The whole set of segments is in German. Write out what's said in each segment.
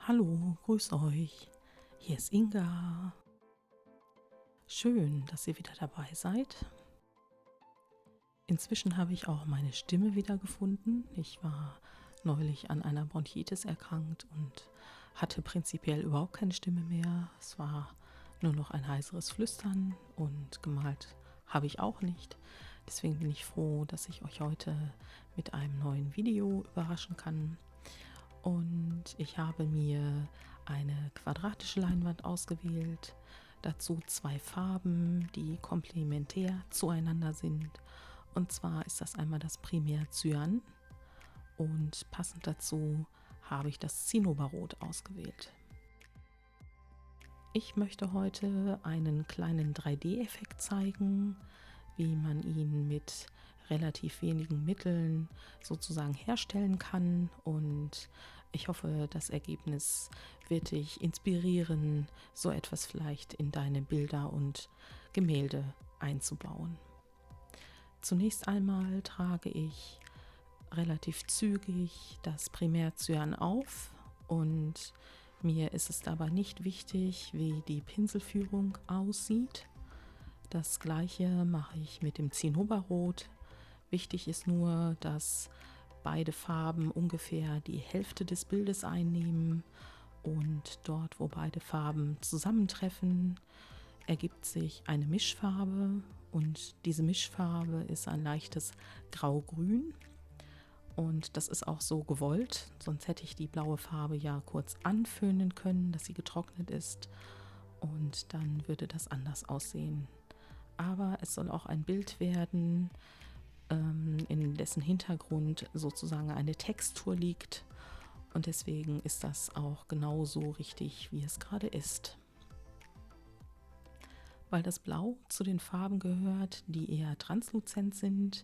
Hallo, grüß euch. Hier ist Inga. Schön, dass ihr wieder dabei seid. Inzwischen habe ich auch meine Stimme wieder gefunden. Ich war neulich an einer Bronchitis erkrankt und hatte prinzipiell überhaupt keine Stimme mehr. Es war nur noch ein heiseres Flüstern und gemalt habe ich auch nicht. Deswegen bin ich froh, dass ich euch heute mit einem neuen Video überraschen kann. Und ich habe mir eine quadratische Leinwand ausgewählt, dazu 2 Farben, die komplementär zueinander sind. Und zwar ist das einmal das Primär Cyan und passend dazu habe ich das Zinnoberrot ausgewählt. Ich möchte heute einen kleinen 3D-Effekt zeigen, wie man ihn mit relativ wenigen Mitteln sozusagen herstellen kann, und ich hoffe, das Ergebnis wird dich inspirieren, so etwas vielleicht in deine Bilder und Gemälde einzubauen. Zunächst einmal trage ich relativ zügig das Primär Cyan auf, und mir ist es dabei nicht wichtig, wie die Pinselführung aussieht. Das gleiche mache ich mit dem Zinnoberrot. Wichtig ist nur, dass beide Farben ungefähr die Hälfte des Bildes einnehmen, und dort, wo beide Farben zusammentreffen, ergibt sich eine Mischfarbe, und diese Mischfarbe ist ein leichtes Grau-Grün. Und das ist auch so gewollt, sonst hätte ich die blaue Farbe ja kurz anföhnen können, dass sie getrocknet ist, und dann würde das anders aussehen. Aber es soll auch ein Bild werden, in dessen Hintergrund sozusagen eine Textur liegt, und deswegen ist das auch genau so richtig, wie es gerade ist. Weil das Blau zu den Farben gehört, die eher transluzent sind,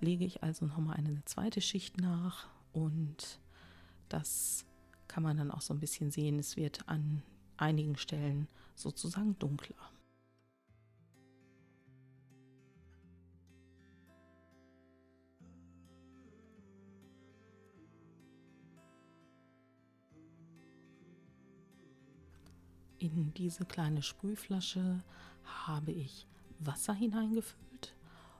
lege ich also nochmal eine zweite Schicht nach, und das kann man dann auch so ein bisschen sehen. Es wird an einigen Stellen sozusagen dunkler. In diese kleine Sprühflasche habe ich Wasser hineingefüllt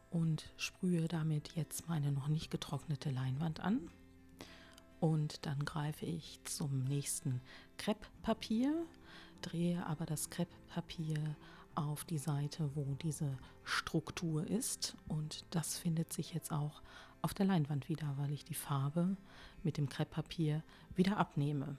und sprühe damit jetzt meine noch nicht getrocknete Leinwand an. Und dann greife ich zum nächsten Krepppapier, drehe aber das Krepppapier auf die Seite, wo diese Struktur ist. Und das findet sich jetzt auch auf der Leinwand wieder, weil ich die Farbe mit dem Krepppapier wieder abnehme.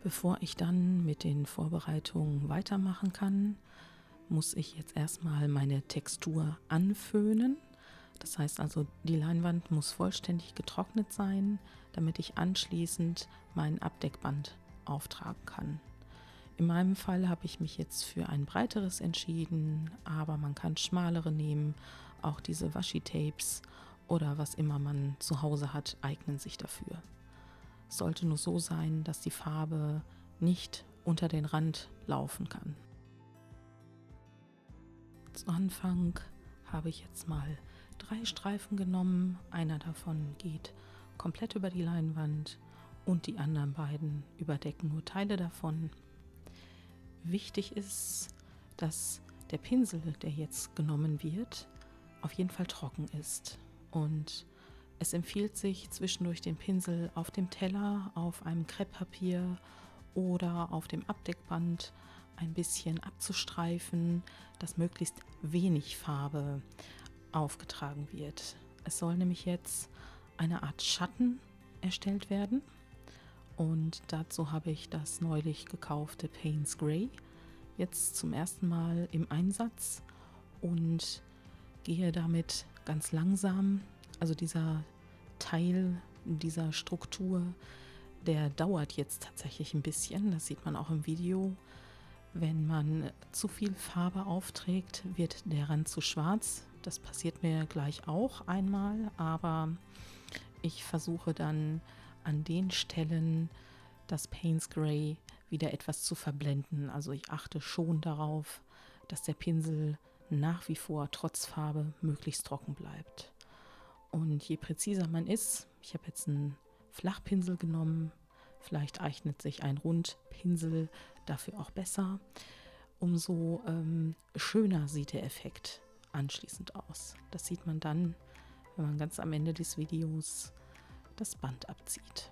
Bevor ich dann mit den Vorbereitungen weitermachen kann, muss ich jetzt erstmal meine Textur anföhnen. Das heißt also, die Leinwand muss vollständig getrocknet sein, damit ich anschließend mein Abdeckband auftragen kann. In meinem Fall habe ich mich jetzt für ein breiteres entschieden, aber man kann schmalere nehmen. Auch diese Washi-Tapes oder was immer man zu Hause hat, eignen sich dafür. Sollte nur so sein, dass die Farbe nicht unter den Rand laufen kann. Zu Anfang habe ich jetzt mal 3 Streifen genommen. Einer davon geht komplett über die Leinwand und die anderen beiden überdecken nur Teile davon. Wichtig ist, dass der Pinsel, der jetzt genommen wird, auf jeden Fall trocken ist, und es empfiehlt sich, zwischendurch den Pinsel auf dem Teller, auf einem Krepppapier oder auf dem Abdeckband ein bisschen abzustreifen, dass möglichst wenig Farbe aufgetragen wird. Es soll nämlich jetzt eine Art Schatten erstellt werden, und dazu habe ich das neulich gekaufte Payne's Grey jetzt zum ersten Mal im Einsatz und gehe damit ganz langsam. Also dieser Teil dieser Struktur, der dauert jetzt tatsächlich ein bisschen. Das sieht man auch im Video. Wenn man zu viel Farbe aufträgt, wird der Rand zu schwarz. Das passiert mir gleich auch einmal, aber ich versuche dann an den Stellen das Payne's Grey wieder etwas zu verblenden. Also ich achte schon darauf, dass der Pinsel nach wie vor trotz Farbe möglichst trocken bleibt. Und je präziser man ist, ich habe jetzt einen Flachpinsel genommen, vielleicht eignet sich ein Rundpinsel dafür auch besser, umso schöner sieht der Effekt anschließend aus. Das sieht man dann, wenn man ganz am Ende des Videos das Band abzieht.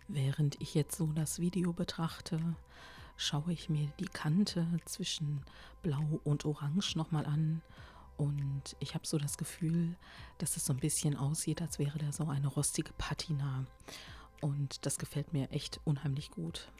Während ich jetzt so das Video betrachte, schaue ich mir die Kante zwischen Blau und Orange nochmal an und ich habe so das Gefühl, dass es so ein bisschen aussieht, als wäre da so eine rostige Patina und das gefällt mir echt unheimlich gut.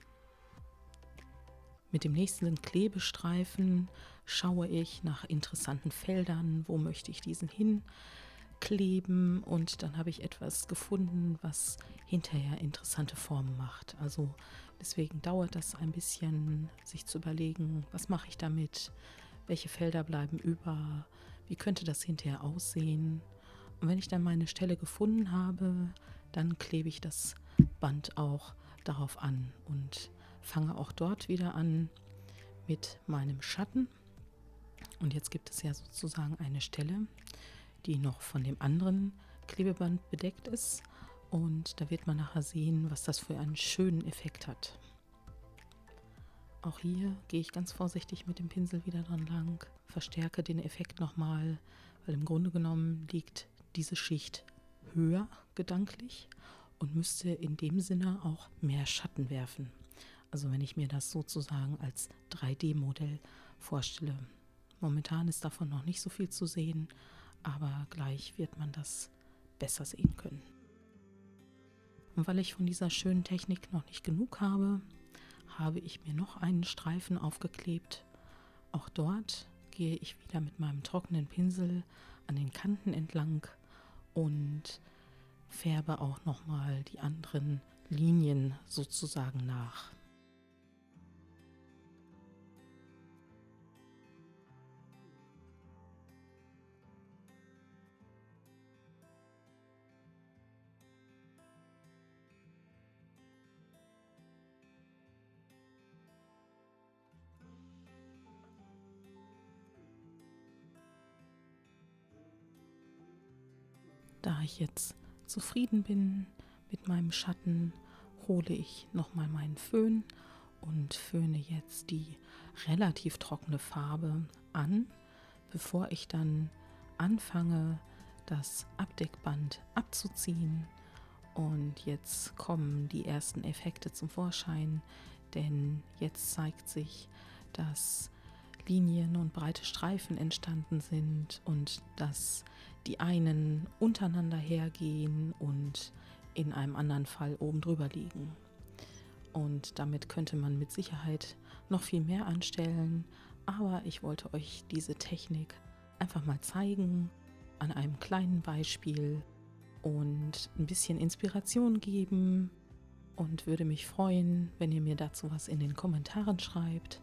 Mit dem nächsten Klebestreifen schaue ich nach interessanten Feldern, wo möchte ich diesen hinkleben, und dann habe ich etwas gefunden, was hinterher interessante Formen macht. Also deswegen dauert das ein bisschen, sich zu überlegen, was mache ich damit, welche Felder bleiben über, wie könnte das hinterher aussehen. Und wenn ich dann meine Stelle gefunden habe, dann klebe ich das Band auch darauf an und fange auch dort wieder an mit meinem Schatten. Und jetzt gibt es ja sozusagen eine Stelle, die noch von dem anderen Klebeband bedeckt ist. Und da wird man nachher sehen, was das für einen schönen Effekt hat. Auch hier gehe ich ganz vorsichtig mit dem Pinsel wieder dran lang, verstärke den Effekt nochmal, weil im Grunde genommen liegt diese Schicht höher gedanklich und müsste in dem Sinne auch mehr Schatten werfen. Also wenn ich mir das sozusagen als 3D-Modell vorstelle. Momentan ist davon noch nicht so viel zu sehen, aber gleich wird man das besser sehen können. Und weil ich von dieser schönen Technik noch nicht genug habe, habe ich mir noch einen Streifen aufgeklebt. Auch dort gehe ich wieder mit meinem trockenen Pinsel an den Kanten entlang und färbe auch nochmal die anderen Linien sozusagen nach. Da ich jetzt zufrieden bin mit meinem Schatten, hole ich nochmal meinen Föhn und föhne jetzt die relativ trockene Farbe an, bevor ich dann anfange, das Abdeckband abzuziehen. Und jetzt kommen die ersten Effekte zum Vorschein, denn jetzt zeigt sich, dass Linien und breite Streifen entstanden sind und dass die einen untereinander hergehen und in einem anderen Fall oben drüber liegen. Und damit könnte man mit Sicherheit noch viel mehr anstellen, aber ich wollte euch diese Technik einfach mal zeigen an einem kleinen Beispiel und ein bisschen Inspiration geben und würde mich freuen, wenn ihr mir dazu was in den Kommentaren schreibt.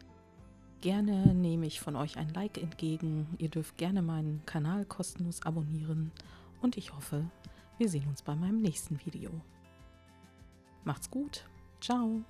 Gerne nehme ich von euch ein Like entgegen. Ihr dürft gerne meinen Kanal kostenlos abonnieren und ich hoffe, wir sehen uns bei meinem nächsten Video. Macht's gut. Ciao.